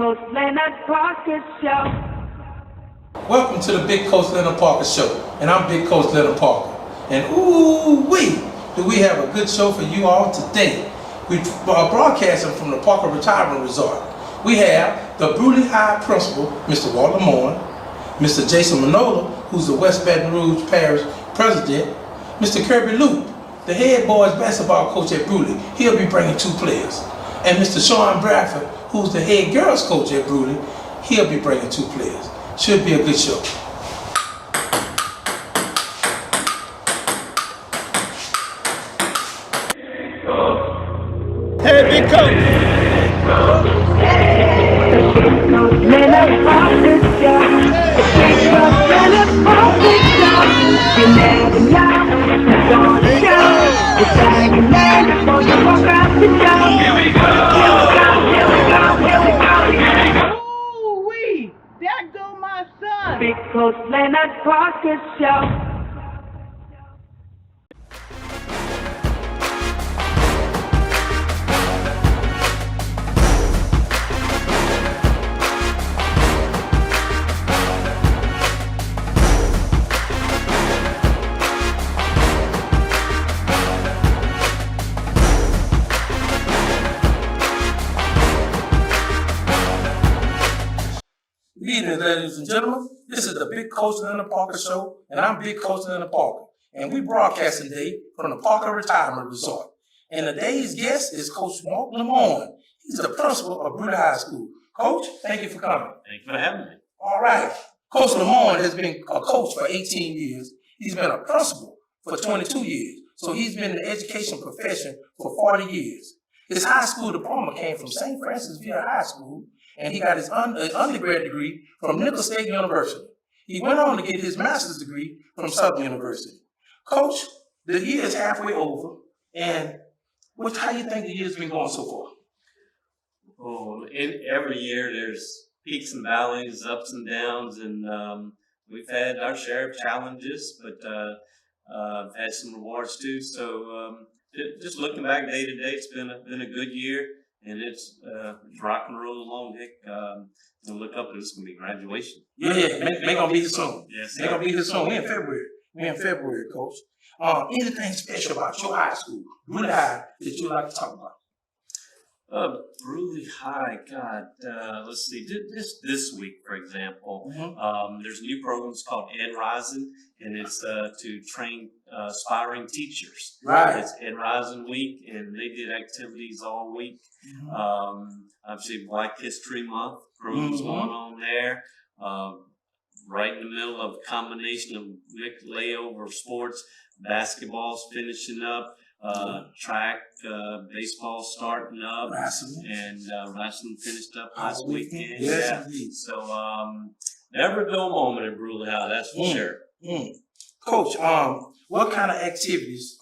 Coach Leonard Parker Show. Welcome to the Big Coach Leonard Parker Show, and I'm Big Coach Leonard Parker. And ooh-wee, do we have a good show for you all today. We are broadcasting from the Parker Retirement Resort. We have the Brusly High Principal, Mr. Walt Lemoine, Mr. Jason Manola, who's the West Baton Rouge Parish President, Mr. Kirby Loupe, the head boys basketball coach at Brusly. He'll be bringing 2 players. And Mr. Shawn Bradford, who's the head girls coach at Brusly, he'll be bringing 2 players. Should be a good show. Hey, big coach. Leonard Parker Show. Big Coach Leonard Parker Show. You never know what's on the show. It's like a man before you walk out the door. Here we go. Here we go. Here we go. Here we go. Here we go. Ooh-wee, there go my son. Big Coach Leonard Parker Show. Good evening, ladies and gentlemen. This is the Big Coach Leonard Parker Show, and I'm Big Coach Leonard Parker. And we broadcasting today from the Parker Retirement Resort. And today's guest is Coach Walt Lemoine. He's the principal of Brusly High School. Coach, thank you for coming. Thank you for having me. All right. Coach Lemoine has been a coach for 18 years. He's been a principal for 22 years. So he's been in the education profession for 40 years. His high school diploma came from St. Francis Xavier High School, and he got his undergrad degree from Nicholls State University. He went on to get his master's degree from Southern University. Coach, the year is halfway over, and how you think the year's been going so far? Oh, every year there's peaks and valleys, ups and downs, and we've had our share of challenges, but had some rewards too. So just looking back day to day, it's been a good year. And it's rock and roll along, Nick. To look up, it's going to be graduation. Yeah, they're going to be here soon. Yes, they're going to be here soon. We're in February, Coach. Anything special about your high school, Brusly High, that you'd like to talk about? Brusly High, God, let's see. This week, for example, there's a new program called Ed Rising, and it's to train aspiring teachers. Right. It's Ed Rising Week, and they did activities all week. Obviously, Black History Month programs going on there. Right in the middle of a combination of layover sports, basketball's finishing up. Track, baseball starting up, and wrestling finished up last weekend. Yes, yeah. So never a dull moment in Brusly High, that's for sure. Coach, what kind of activities?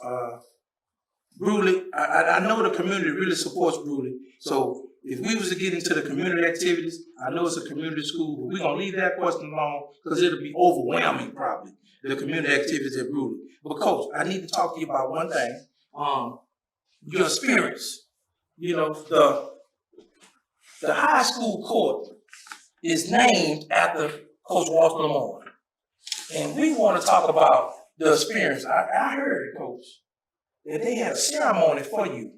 Brusly, I know the community really supports Brusly. So if we was to get into the community activities, I know it's a community school, but we're gonna leave that question alone because it'll be overwhelming probably, the community activities at Brusly. But Coach, I need to talk to you about one thing. Your experience. You know, the high school court is named after Coach Walt Lemoine. And we want to talk about the experience. I heard, Coach, that they had a ceremony for you.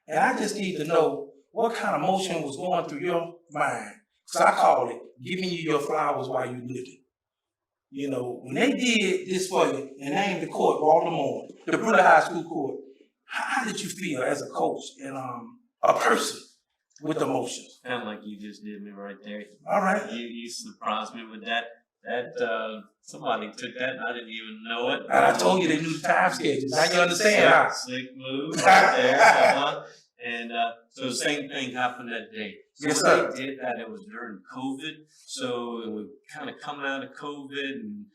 And I just need to know what kind of motion was going through your mind. So I call it giving you your flowers while you're living. You know, when they did this for you and named the court Walt Lemoine, the Brusly High School court, how did you feel as a coach and a person with emotions? Kind of like you just did me right there. All right. You surprised me with that. Somebody took that and I didn't even know it. And I told you they knew the time schedules. Now you understand. Sick move right there. And so the same thing happened that day. So yes, when sir. they did that, it was during COVID. So it was kind of coming out of COVID, and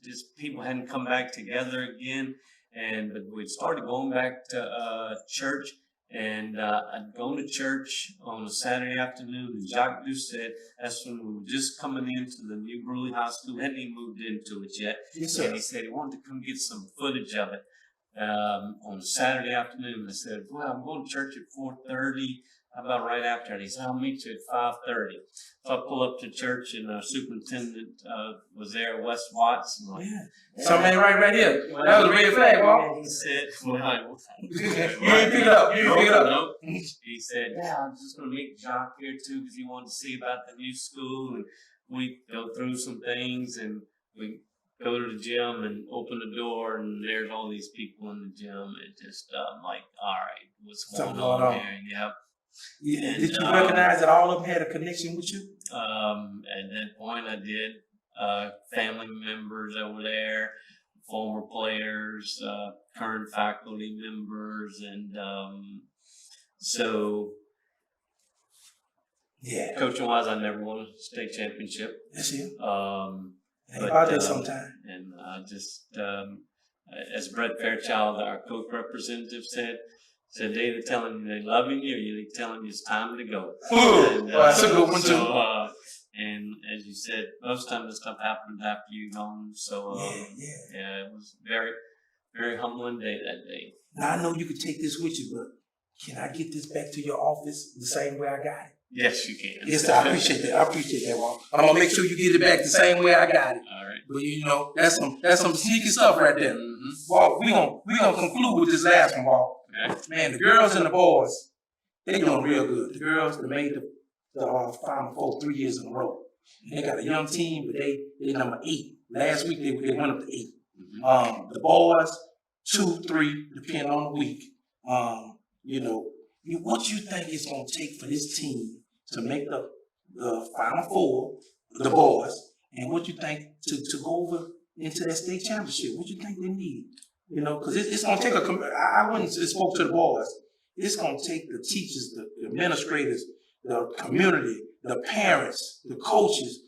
just people hadn't come back together again. But we started going back to church, and I'd gone to church on a Saturday afternoon, and Jacques Doucet, that's when we were just coming into the new Brusly High School, hadn't even moved into it yet. Yes, sir. And he said he wanted to come get some footage of it on a Saturday afternoon. I said, well, I'm going to church at 4:30. how about right after? And he said, I'll meet you at 5:30. So I pull up to church, and our superintendent was there, Wes Watts. And I'm like, Something ain't right here. That was a red flag, Walt. He said, You didn't pick it up. You didn't pick it up. Nope. He said, I'm just going to meet Jock here too because he wanted to see about the new school. And we go through some things, and we go to the gym and open the door, and there's all these people in the gym. And just like, all right, what's going on here? Yep. Yeah. Did you recognize that all of them had a connection with you? At that point, I did. Family members over there, former players, current faculty members, and so. Yeah. Coaching wise, I never won a state championship. That's it. But about that sometime. And I just, as Brett Fairchild, our coach representative, said they either telling you they loving you or they telling you it's time to go. And, that's a good one too. And as you said, most times this stuff happens after you're gone. So yeah, it was very, very humbling day that day. Now I know you could take this with you, but can I get this back to your office the same way I got it? Yes, you can. Yes, I appreciate that. I appreciate that, Walt. I'm gonna make sure you get it back the same way I got it. All right. But you know, that's some sneaky stuff right there. Mm-hmm. Walt, we gonna conclude with this last one, Walt. Okay. Man, the girls and the boys, they doing real good. The girls, they made the Final Four 3 years in a row. And they got a young team, but they number 8. Last week they went up to 8. Mm-hmm. The boys 2, 3, depending on the week. You know, what you think it's gonna take for this team to make the Final Four, the boys, and what you think to go over into that state championship? What you think they need? You know, because it's going to take I went and spoke to the boys. It's going to take the teachers, the administrators, the community, the parents, the coaches.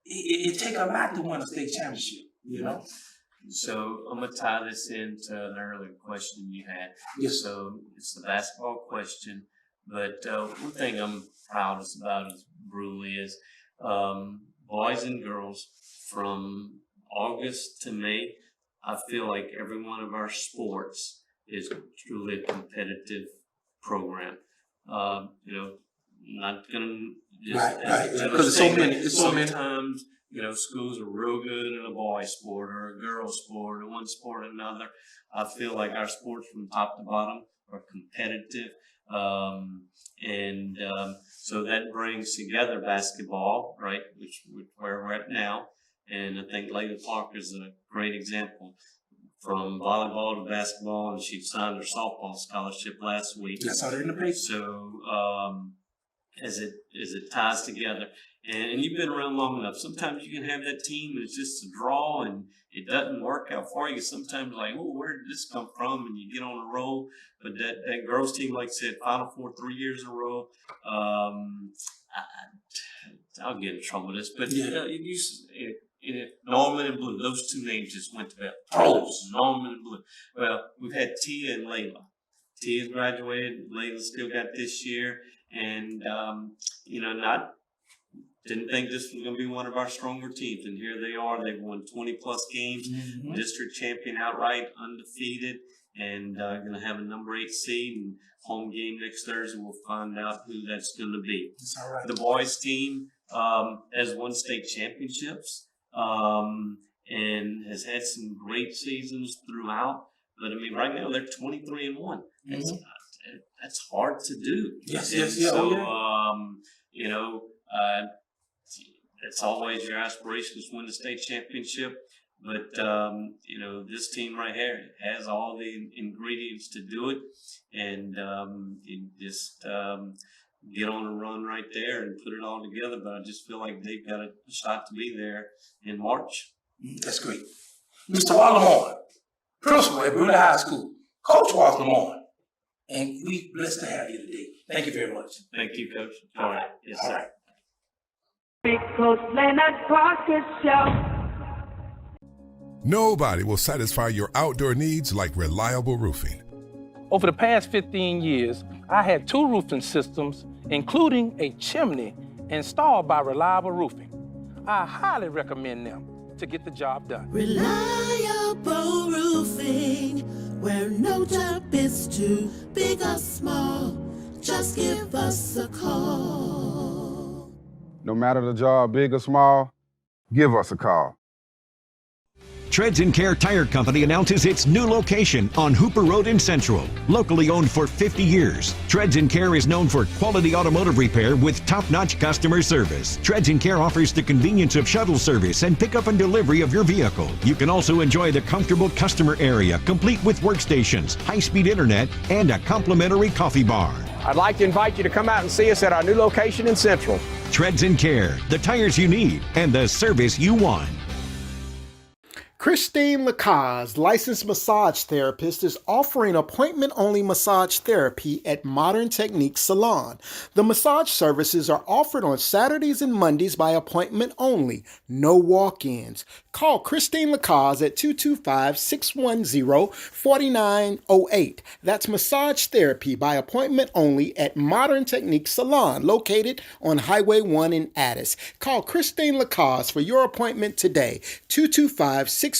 It take a lot to win a state championship, you know? So I'm going to tie this into an earlier question you had. Yes. So it's the basketball question. But one thing I'm proudest about is Brusly is boys and girls from August to May. I feel like every one of our sports is truly a competitive program. You know, not gonna just because it's so many. It's so many. Sometimes you know schools are real good in a boys sport or a girls sport or one sport or another. I feel like our sports from top to bottom are competitive. So that brings together basketball, right, which where we're at now. And I think Laila Clark is a great example from volleyball to basketball, and she signed her softball scholarship last week. I saw that in the paper. So as it ties together, and you've been around long enough, sometimes you can have that team and it's just a draw and it doesn't work out for you. Sometimes like, oh, where did this come from? And you get on a roll. But that girls team, like I said, Final Four 3 years in a row. I'll get in trouble with this, but Norman and Blue, those two names just went to bed. Pros. Norman and Blue. Well, we've had Tia and Laila. Tia's graduated. Laila still got this year. And, didn't think this was going to be one of our stronger teams. And here they are. They've won 20-plus games. Mm-hmm. District champion outright, undefeated. And going to have a number 8 seed. And home game next Thursday. We'll find out who that's going to be. That's all right. The boys team has won state championships. And has had some great seasons throughout. But, I mean, right now they're 23-1. Mm-hmm. That's hard to do. Yes. So, it's always your aspiration to win the state championship. But, this team right here has all the ingredients to do it. And you just get on a run right there and put it all together. But I just feel like they've got a shot to be there in March. That's great. Mr. Walt Lemoine, principal at Brusly High School. Coach Walt Lemoine. And we blessed to have you today. Thank you very much. Thank you, Coach. All right. Yes, sir. All right. Big Coach Leonard Parker Show. Nobody will satisfy your outdoor needs like reliable roofing. Over the past 15 years, I had 2 roofing systems, including a chimney, installed by Reliable Roofing. I highly recommend them to get the job done. Reliable Roofing, where no job is too big or small. just give us a call. No matter the job, big or small, give us a call. Treads & Care Tire Company announces its new location on Hooper Road in Central. Locally owned for 50 years, Treads & Care is known for quality automotive repair with top-notch customer service. Treads & Care offers the convenience of shuttle service and pickup and delivery of your vehicle. You can also enjoy the comfortable customer area, complete with workstations, high-speed internet, and a complimentary coffee bar. I'd like to invite you to come out and see us at our new location in Central. Treads & Care, the tires you need and the service you want. Christine Lacaze, licensed massage therapist, is offering appointment-only massage therapy at Modern Technique Salon. The massage services are offered on Saturdays and Mondays by appointment only, no walk-ins. Call Christine Lacaze at 225-610-4908. That's massage therapy by appointment only at Modern Technique Salon, located on Highway 1 in Addis. Call Christine Lacaze for your appointment today, 225-610-4908.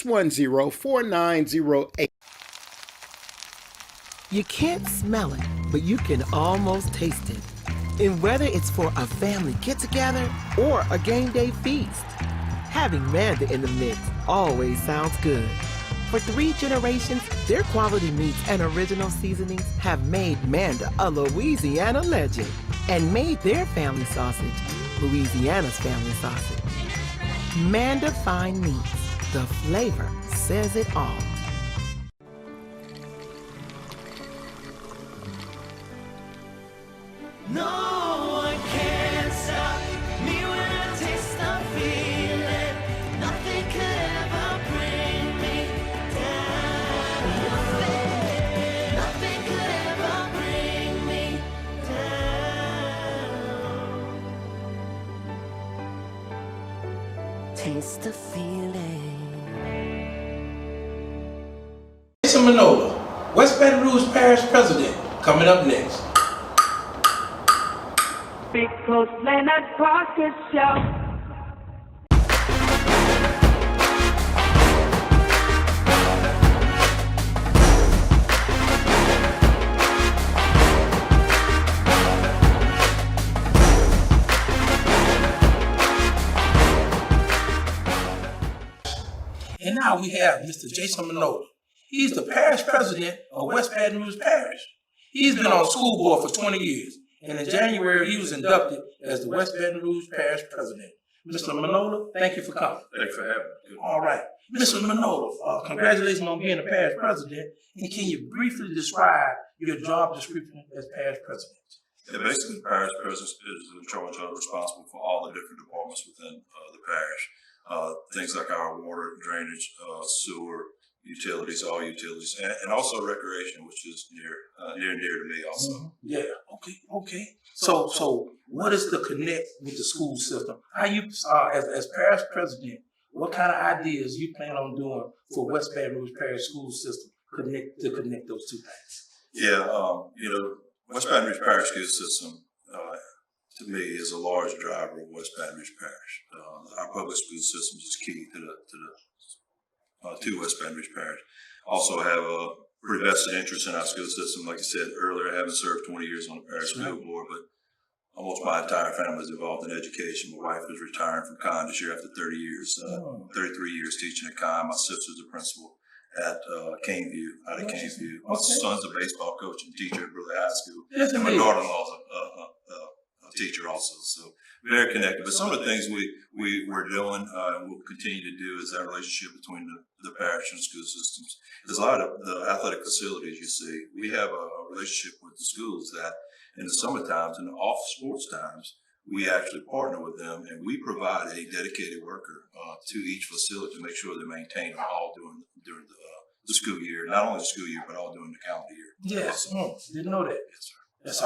You can't smell it, but you can almost taste it. And whether it's for a family get-together or a game day feast, having Manda in the mix always sounds good. For 3 generations, their quality meats and original seasonings have made Manda a Louisiana legend and made their family sausage Louisiana's family sausage. Manda Fine Meats. The flavor says it all. No one can stop me when I taste the feeling. Nothing could ever bring me down. Nothing could ever bring me down. Taste the feeling. Manola, West Baton Rouge Parish President, coming up next. Big close Leonard Parker Show. And now we have Mr. Jason Manola. He's the parish president of West Baton Rouge Parish. He's been on school board for 20 years, and in January he was inducted as the West Baton Rouge Parish president. Mr. Manola, thank you for coming. Thank you for having me. All right. Mr. Manola, congratulations on being the parish president, and can you briefly describe your job description as parish president? Yeah, basically, the parish president is in charge of, responsible for all the different departments within the parish. Things like our water, drainage, sewer, utilities, all utilities, and also recreation, which is near and dear to me also. Mm-hmm. Yeah, okay. So what is the connect with the school system? How you, as parish president, what kind of ideas you plan on doing for West Baton Rouge Parish school system to connect those two things? Yeah, West Baton Rouge Parish school system, to me, is a large driver of West Baton Rouge Parish. Our public school system is key to West Baton Rouge Parish. Also have a pretty vested interest in our school system. Like I said earlier, I haven't served 20 years on the parish school board, but almost my entire family is involved in education. My wife is retiring from Con this year after 30 years, 33 years teaching at Con. My sister's a principal at Caneview, out of Caneview. My son's a baseball coach and teacher at Brusly High School. Yes, and my daughter-in-law's a teacher also. So very connected. But some of the things we're doing and we'll continue to do is that relationship between the parish and school systems. There's a lot of the athletic facilities you see. We have a relationship with the schools that in the summer times and the off sports times, we actually partner with them and we provide a dedicated worker to each facility to make sure they're maintained all during the school year, not only the school year, but all during the calendar year. Yes, didn't know that. Yes, sir. That's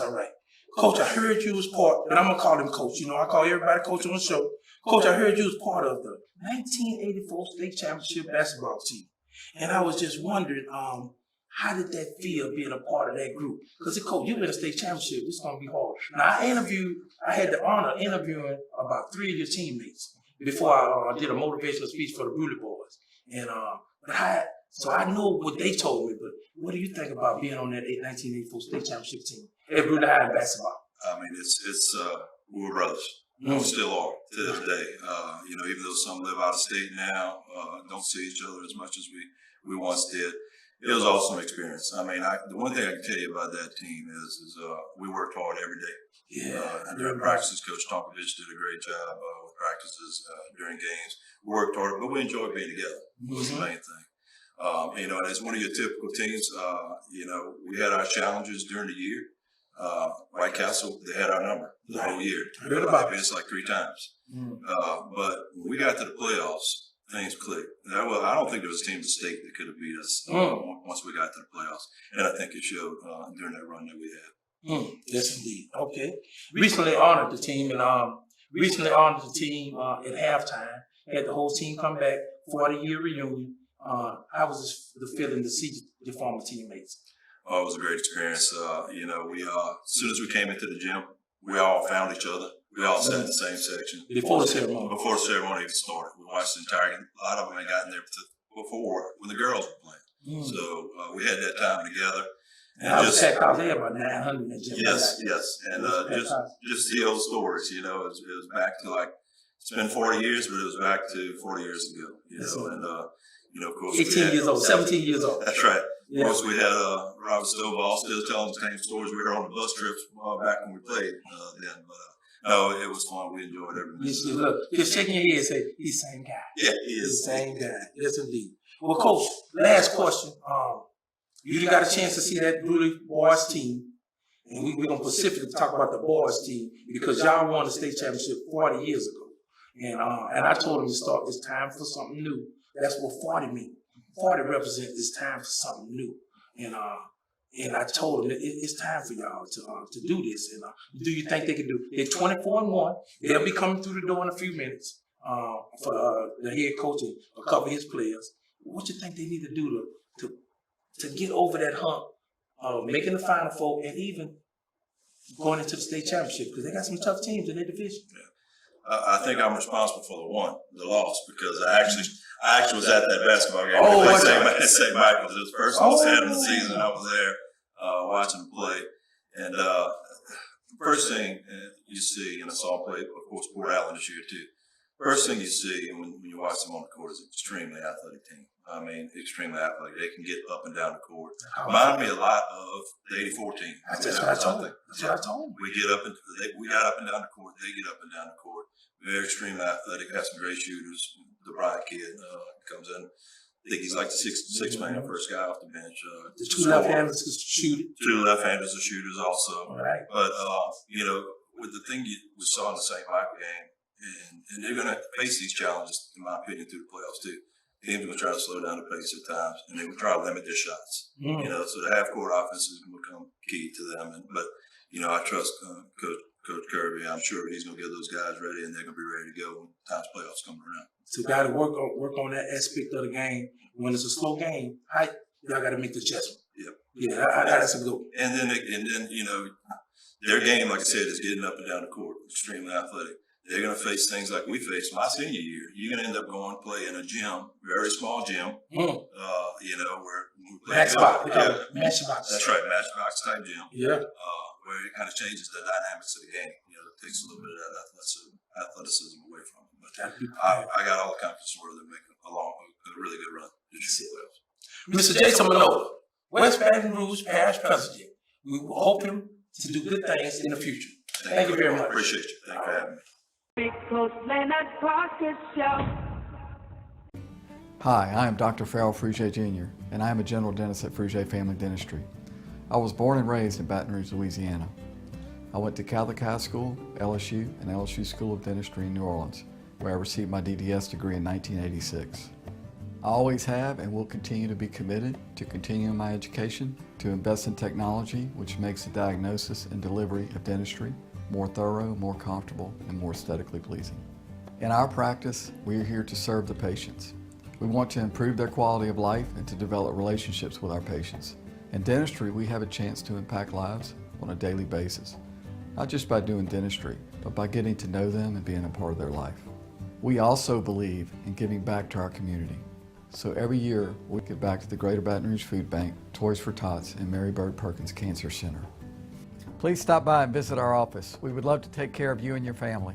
all right. Coach, I heard you was part, and I'm going to call him Coach. You know, I call everybody Coach on the show. Coach, I heard you was part of the 1984 state championship basketball team. And I was just wondering, how did that feel being a part of that group? Because, Coach, you win a state championship, it's going to be hard. Now, I had the honor of interviewing about 3 of your teammates before I did a motivational speech for the Brusly boys. And, so I know what they told me, but what do you think about being on that 1984 state championship team? at Brusly High in basketball? I mean, we're brothers. We still are to this day. Even though some live out of state now, don't see each other as much as we once did. It was an awesome experience. I mean, the one thing I can tell you about that team is we worked hard every day. And during practices, Coach Tonkovich did a great job with practices during games. We worked hard, but we enjoyed being together. Was the main thing. And as one of your typical teams, we had our challenges during the year. White Castle, they had our number the whole year. It's like 3 times. But when we got to the playoffs, things clicked. I don't think there was a team in the state that could have beat us once we got to the playoffs. And I think it showed during that run that we had. Yes, indeed. Okay. Recently honored the team at halftime. Had the whole team come back, 40-year reunion. How was the feeling to see the former teammates? Oh, it was a great experience. We as soon as we came into the gym, we all found each other. We all sat in the same section. Before the ceremony. Before the ceremony even started. We watched the entire game. A lot of them had gotten there before when the girls were playing. So we had that time together. And I was at Alaiah about 900 in the gym. Yes. And just the old stories, it was back to it's been 40 years, but it was back to 40 years ago, of course. 17 years old. That's right. Of course, we had Robert Stovall still telling the same stories we were on the bus trips back when we played then. But no, it was fun. We enjoyed every minute. Look, just shaking your head and say, he's the same guy. Yeah, he is. He's the same guy. Yes, indeed. Well, Coach, last question. You got a chance to see that Brusly boys team, and we're going to specifically talk about the boys team because y'all won the state championship 40 years ago. And I told them to start, it's time for something new. That's what 40 means. 40 represents it's time for something new. And I told them it's time for y'all to do this. And do you think they can do it? They're 24-1. They'll be coming through the door in a few minutes for the head coach and a couple of his players. What you think they need to do to get over that hump of making the Final Four and even going into the state championship? Because they got some tough teams in their division. Yeah. I think I'm responsible for the loss because I actually was at that basketball game. St. Michael's. It was the first one Saturday of the season. I was there watching them play. And the first thing you see, and I saw them play, of course, Port Allen this year too. First thing you see when you watch them on the court is an extremely athletic team. I mean, extremely athletic. They can get up and down the court. Remind me a lot of the '84 team. That's what I told them. We got up and down the court. They get up and down the court. They're extremely athletic. Have some great shooters. The Bryant kid comes in. I think he's like the sixth man, first guy off the bench. The 2 left-handers are shooters. 2 left-handers are shooters also. Right. But with the thing we saw in the St. Michael game, and they're going to face these challenges, in my opinion, through the playoffs too. Teams are going to try to slow down the pace at times, and they will try to limit their shots. So the half-court offense is going to become key to them. But I trust Coach Kirby. I'm sure he's going to get those guys ready, and they're going to be ready to go when time's playoffs come around. So got to work on that aspect of the game. When it's a slow game, y'all got to make the adjustment. Yeah, that's a good one. And then their game, like I said, is getting up and down the court, extremely athletic. They're going to face things like we faced my senior year. You're going to end up going play in a gym, very small gym, where we play. Matchbox. That's right, matchbox type gym. Yeah. Where it kind of changes the dynamics of the game. It takes a little bit of that athleticism away from it. But I got all the confidence in the world to make a really good run. Mr. Jason Manola, West Baton Rouge Parish President. We hope him to do good things in the future. Thank you very much. Appreciate you. Thank you for having me. Leonard Show. Hi, I am Dr. Farrell Frugier Jr., and I am a general dentist at Frugier Family Dentistry. I was born and raised in Baton Rouge, Louisiana. I went to Catholic High School, LSU, and LSU School of Dentistry in New Orleans, where I received my DDS degree in 1986. I always have and will continue to be committed to continuing my education, to invest in technology which makes the diagnosis and delivery of dentistry more thorough, more comfortable, and more aesthetically pleasing. In our practice, we are here to serve the patients. We want to improve their quality of life and to develop relationships with our patients. In dentistry, we have a chance to impact lives on a daily basis, not just by doing dentistry, but by getting to know them and being a part of their life. We also believe in giving back to our community. So every year, we give back to the Greater Baton Rouge Food Bank, Toys for Tots, and Mary Bird Perkins Cancer Center. Please stop by and visit our office. We would love to take care of you and your family.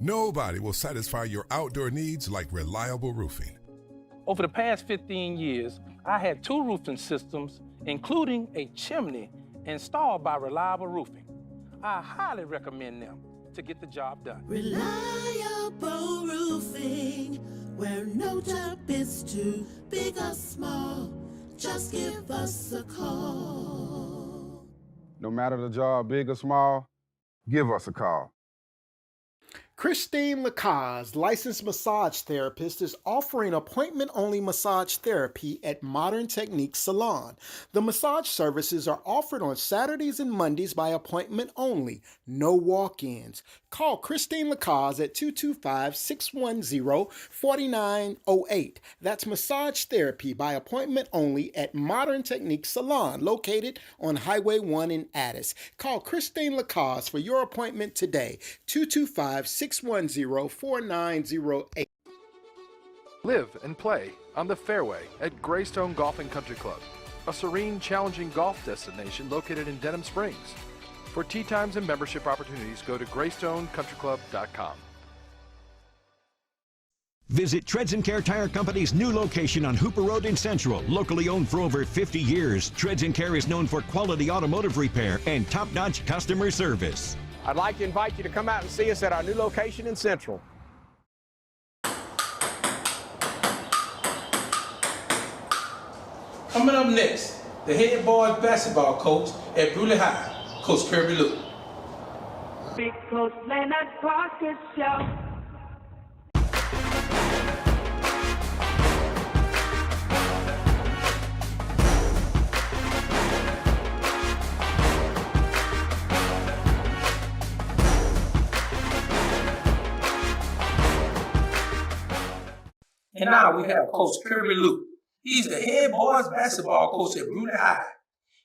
Nobody will satisfy your outdoor needs like reliable roofing. Over the past 15 years, I had 2 roofing systems, including a chimney, installed by Reliable Roofing. I highly recommend them to get the job done. Reliable roofing, where no job is too big or small. Just give us a call. No matter the job, big or small, give us a call. Christine Lacaze, licensed massage therapist, is offering appointment-only massage therapy at Modern Technique Salon. The massage services are offered on Saturdays and Mondays by appointment only, no walk-ins. Call Christine Lacaze at 225-610-4908. That's massage therapy by appointment only at Modern Technique Salon, located on Highway 1 in Addis. Call Christine Lacaze for your appointment today, 225-610-4908. Live and play on the fairway at Greystone Golf and Country Club, a serene, challenging golf destination located in Denham Springs. For tee times and membership opportunities, go to greystonecountryclub.com. Visit Treads & Care Tire Company's new location on Hooper Road in Central. Locally owned for over 50 years, Treads & Care is known for quality automotive repair and top-notch customer service. I'd like to invite you to come out and see us at our new location in Central. Coming up next, the head boys basketball coach at Brusly High, Coach Kirby Loupe. Big Coach Leonard Parker Show. And now we have Coach Kirby Loupe. He's the head boys basketball coach at Brusly High.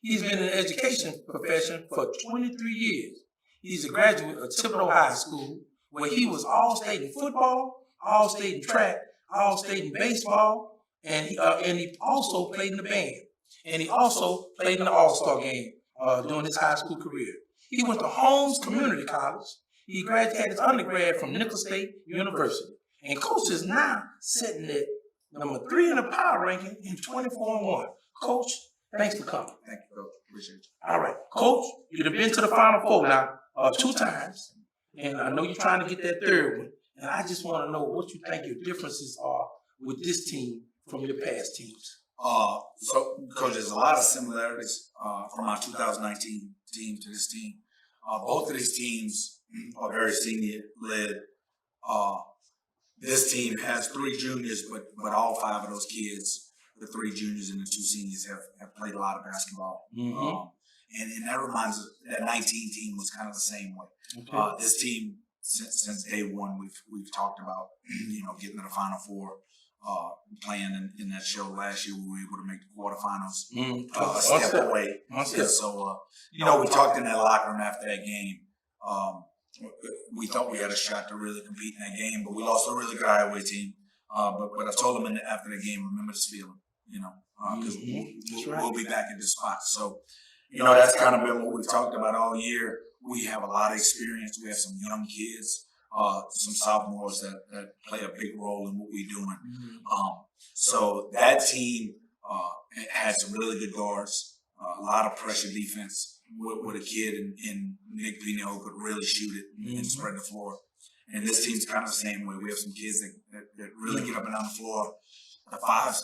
He's been in the education profession for 23 years. He's a graduate of Thibodeau High School, where he was All-State in football, All-State in track, All-State in baseball, and he also played in the band. And he also played in the All-Star game during his high school career. He went to Holmes Community College. He graduated his undergrad from Nicholls State University. And Coach is now sitting at number 3 in the power ranking in 24-1. Coach, thanks for coming. Thank you, Coach. Appreciate you. All right, Coach, you've been to the Final Four now 2 times, and I know you're trying to get that 3rd one. And I just want to know what you think your differences are with this team from your past teams. So, Coach, there's a lot of similarities from our 2019 team to this team. Both of these teams are very senior-led. This team has 3 juniors, but all 5 of those kids, the 3 juniors and the 2 seniors, have played a lot of basketball. Mm-hmm. And that reminds us that 19 team was kind of the same way. Okay. This team, since day one, we've talked about getting to the Final Four, playing in that show last year. We were able to make the quarterfinals a step away. And so we talked in that locker room after that game. We thought we had a shot to really compete in that game, but we lost a really good Iowa team. But I told them after the game, remember this feeling, because we'll be back at this spot. So, that's kind of been what we've talked about all year. We have a lot of experience. We have some young kids, some sophomores that play a big role in what we're doing. So that team had some really good guards, a lot of pressure defense. With a kid in Nick Pino who could really shoot it and spread the floor. And this team's kind of the same way. We have some kids that really get up and down the floor. The 5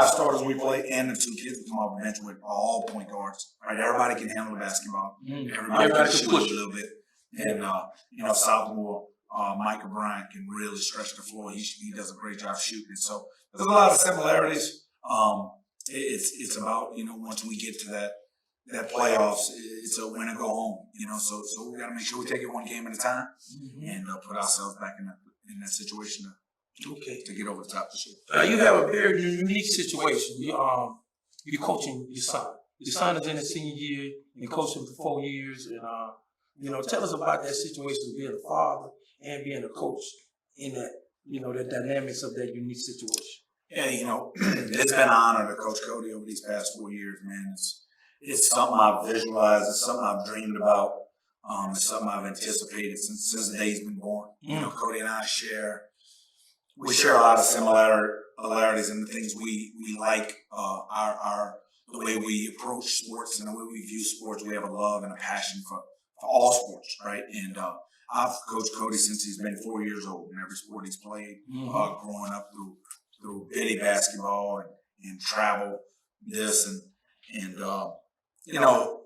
starters we play and the 2 kids that come off the bench with are all point guards. Right? Everybody can handle the basketball. Everybody can shoot a little bit. And sophomore Micah Bryant can really stretch the floor. He does a great job shooting. So there's a lot of similarities. It's about once we get to that playoffs, it's a win and go home, so we got to make sure we take it one game at a time and put ourselves back in that situation to get over the top this year. You have a very unique situation. You're coaching your son. Your son is in his senior year. You coached him for 4 years, and tell us about that situation, being a father and being a coach in that, the dynamics of that unique situation. Yeah, it's been an honor to coach Cody over these past 4 years, man. It's something I've visualized. It's something I've dreamed about. It's something I've anticipated since the day he's been born. Cody and I share a lot of similarities in the things we like. The way we approach sports and the way we view sports. We have a love and a passion for all sports, right? And I've coached Cody since he's been 4 years old in every sport he's played, growing up through bitty basketball and travel this and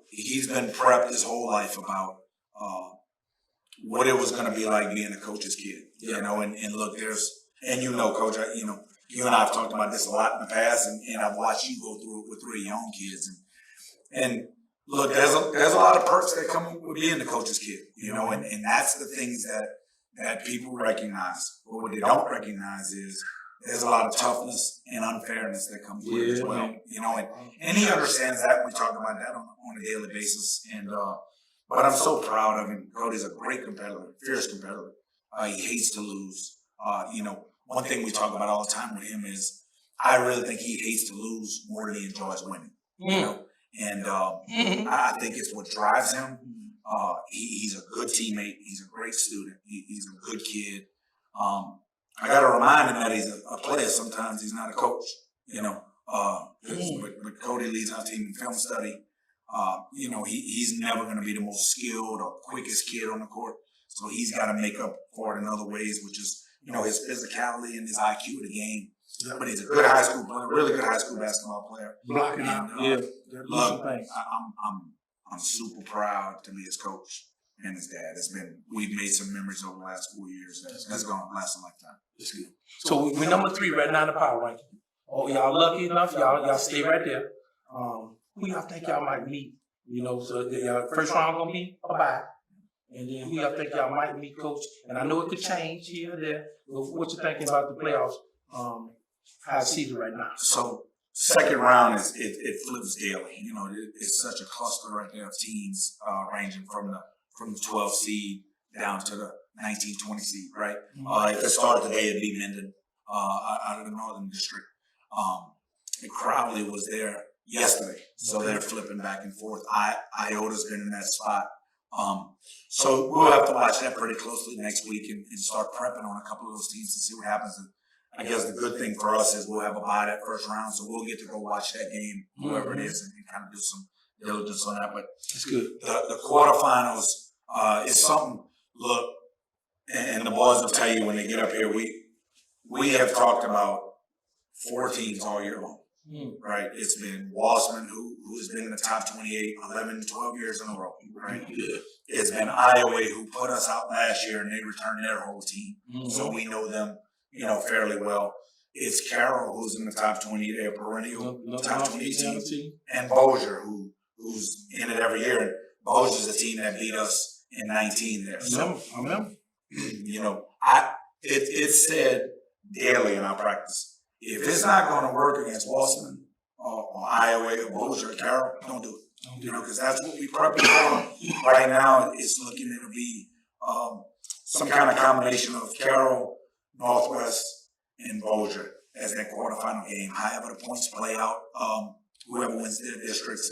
he's been prepped his whole life about what it was going to be like being a coach's kid, and look, Coach, you and I have talked about this a lot in the past, and I've watched you go through it with 3 of your own kids, and look, there's a lot of perks that come with being the coach's kid, and that's the things that people recognize. But what they don't recognize is there's a lot of toughness and unfairness that comes with it as well, and he understands that. We talk about that on a daily basis, but I'm so proud of him. Cody's a great competitor, fierce competitor. He hates to lose. One thing we talk about all the time with him is I really think he hates to lose more than he enjoys winning. And I think it's what drives him. He's a good teammate. He's a great student. He's a good kid. I got to remind him that he's a player. Sometimes he's not a coach. But Cody leads our team in film study. He's never going to be the most skilled or quickest kid on the court. So he's got to make up for it in other ways, which is, his physicality and his IQ of the game. But he's a good high school player, really good high school basketball player. Blocking out, look, I'm super proud to be his coach and his dad. We've made some memories over the last 4 years that's going to last a lifetime. So we're number 3 right now in the power ranking. Oh, y'all lucky enough, y'all stay right there. Who y'all think y'all might meet? So y'all first round gonna be a bye. And then who y'all think y'all might meet, Coach? And I know it could change here or there. What you thinking about the playoffs? How I see it right now. So second round it flips daily. It's such a cluster right there of teams ranging from the 12 seed down to the 19, 20 seed, right? If it started today, it'd be Minden out of the Northern District. Crowley was there yesterday, so they're flipping back and forth. Iota's been in that spot. So we'll have to watch that pretty closely next week and start prepping on a couple of those teams to see what happens. And I guess the good thing for us is we'll have a bye that first round, so we'll get to go watch that game, whoever it is, and kind of do some diligence on that. But it's good. The quarterfinals is something. Look, and the boys will tell you when they get up here, we have talked about 4 teams all year long. Right, it's been Walsman who's been in the top 28, 11, 12 years in a row. Right, it's been Iowa who put us out last year and they returned their whole team, so we know them, fairly well. It's Carroll who's in the top 20, they're perennial top 20 team, and Bossier who's in it every year. And Bossier's a team that beat us in 19 there. So I remember. It's said daily in our practice. If it's not going to work against Walsman or Iowa or Bossier or Carroll, don't do it. Because that's what we prepping for. Right now, it's looking to be some kind of combination of Carroll, Northwest, and Bossier as that quarterfinal game. However the points play out, whoever wins their districts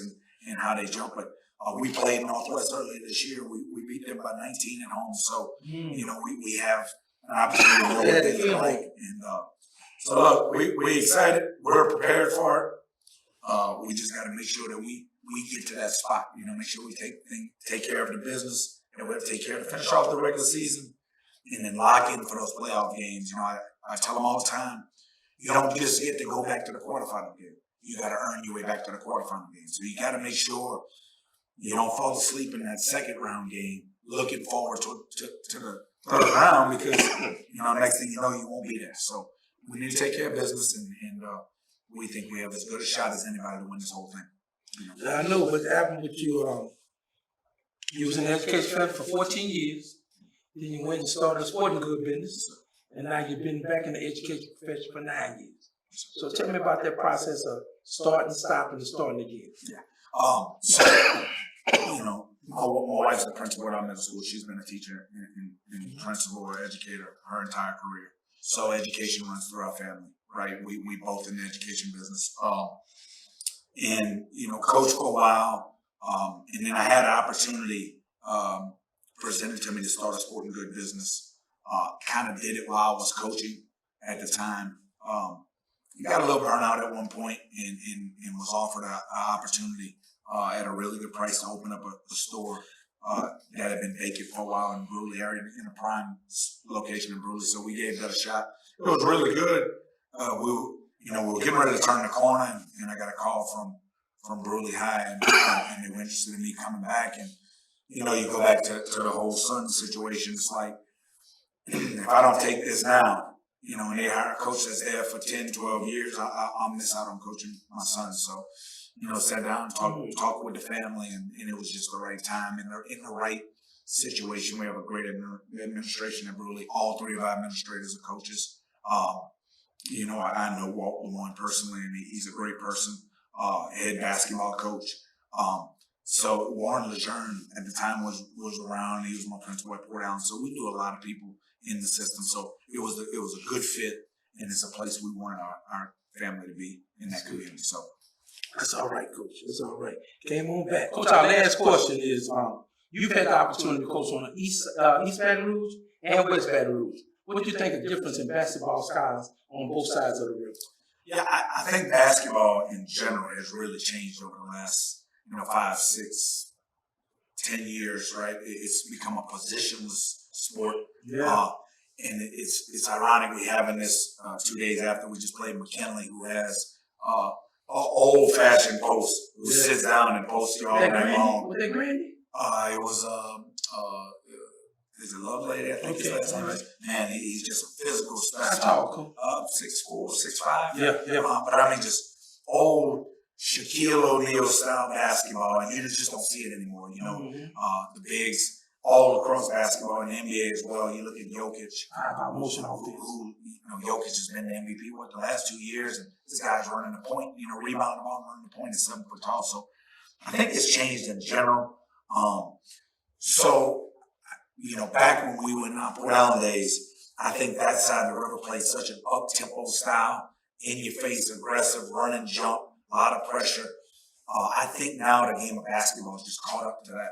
and how they jump. But we played Northwest earlier this year. We beat them by 19 at home. So, we have an opportunity to know what they feel like. And so look, we excited. We're prepared for it. We just got to make sure that we get to that spot. Make sure we take care of the business, and we have to take care to finish off the regular season, and then lock in for those playoff games. I tell them all the time, you don't just get to go back to the quarterfinal game. You got to earn your way back to the quarterfinal game. So you got to make sure you don't fall asleep in that second round game, looking forward to the third round, because next thing you know, you won't be there. So we need to take care of business, and we think we have as good a shot as anybody to win this whole thing. I know, but happened with you. You was in the education for 14 years. Then you went and started a sporting good business, and now you've been back in the education profession for 9 years. So tell me about that process of starting, stopping, and starting again. My wife's a principal at our middle school. She's been a teacher and principal or educator her entire career. So education runs through our family. right? We both in the education business. And, coached for a while. And then I had an opportunity presented to me to start a sporting good business. Kind of did it while I was coaching at the time. Got a little burnout at one point and was offered an opportunity at a really good price to open up a store that had been vacant for a while in Brusly area, in a prime location in Brusly. So we gave that a shot. It was really good. We were getting ready to turn the corner, and I got a call from Brusly High, and they were interested in me coming back. And you go back to the whole son situation. It's like, if I don't take this now, and they hire a coach that's there for 10, 12 years, I'll miss out on coaching my son. So, sat down, talked with the family, and it was just the right time and in the right situation. We have a great administration at Brusly. All three of our administrators are coaches. I know Walt Lemoine personally, and he's a great person, head basketball coach. So Warren Lejeune at the time was around. He was my principal at Port Allen. So we knew a lot of people in the system. So it was a good fit, and it's a place we wanted our family to be in that community. So that's all right, Coach. That's all right. Came on back. Coach, our last question is, you've had the opportunity to coach on the East Baton Rouge and West Baton Rouge. What do you think of the difference in basketball styles on both sides of the river? Yeah, I think basketball in general has really changed over the last 5, 6, 10 years, right? It's become a positionless sport. Yeah. And it's ironic we having this 2 days after we just played McKinley, who has an old-fashioned post, who sits down and posts you all night long. Was that Grandy? It was is it Lovelady? I think his last name is. Man, he's just a physical specimen. How tall? 6'4", 6'5". Yeah. But I mean, just old Shaquille O'Neal style basketball, and you just don't see it anymore. The bigs all across basketball and the NBA as well. You look at Jokic, who Jokic has been the MVP the last 2 years, and this guy's running the point, rebounding the ball, running the point at 7 foot tall. So I think it's changed in general. Back when we were in our Port Allen days, I think that side of the river played such an up-tempo style, in-your-face, aggressive, run and jump, a lot of pressure. I think now the game of basketball is just caught up to that.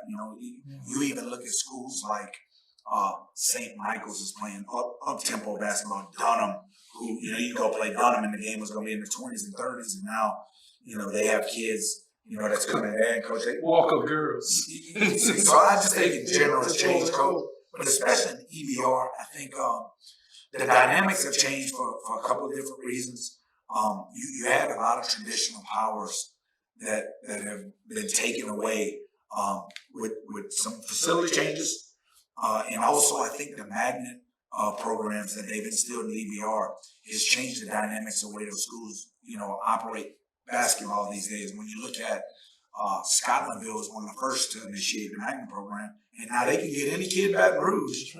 You even look at schools like St. Michael's is playing up-tempo basketball. Dunham, who, you go play Dunham and the game was going to be in the 20s and 30s, and now, they have kids that's coming in and coach. Walker girls. So I just think in general it's changed, coach. But especially in EBR, I think the dynamics have changed for a couple of different reasons. You had a lot of traditional powers that have been taken away with some facility changes. And also I think the magnet programs that they've instilled in EBR has changed the dynamics of the way those schools, operate basketball these days. When you look at Scotlandville is one of the first to initiate the magnet program, and now they can get any kid in Baton Rouge.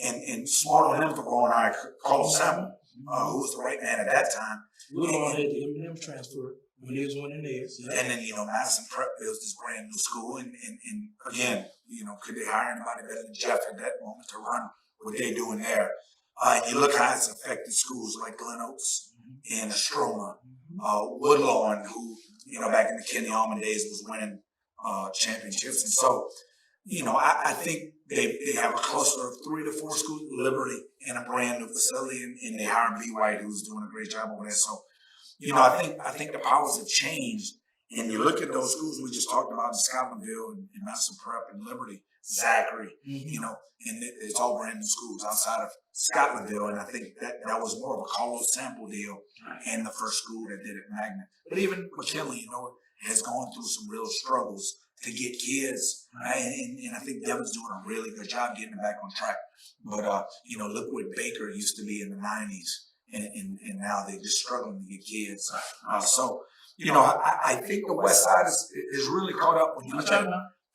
And smart on them for going high. Carl Sample, who was the right man at that time. We all had the M&M transfer when he was winning theirs. Yeah. And then, Madison Prep builds this brand new school. And again, could they hire anybody better than Jeff at that moment to run what they're doing there? And you look how it's affected schools like Glen Oaks and Estroma, Woodlawn, who, back in the Kenny Allman days was winning championships. And so, I think they have a cluster of 3 to 4 schools, Liberty, and a brand new facility, and they hired B. White, who's doing a great job over there. So, I think the powers have changed. And you look at those schools we just talked about in Scotlandville and Madison Prep and Liberty, Zachary, and it's all brand new schools outside of Scotlandville. And I think that was more of a Carlos Sample deal and the first school that did it Magnet. But even McKinley, has gone through some real struggles to get kids. And I think Devin's doing a really good job getting them back on track. But, look what Baker used to be in the 90s. And now they're just struggling to get kids. I think the West Side is really caught up when you look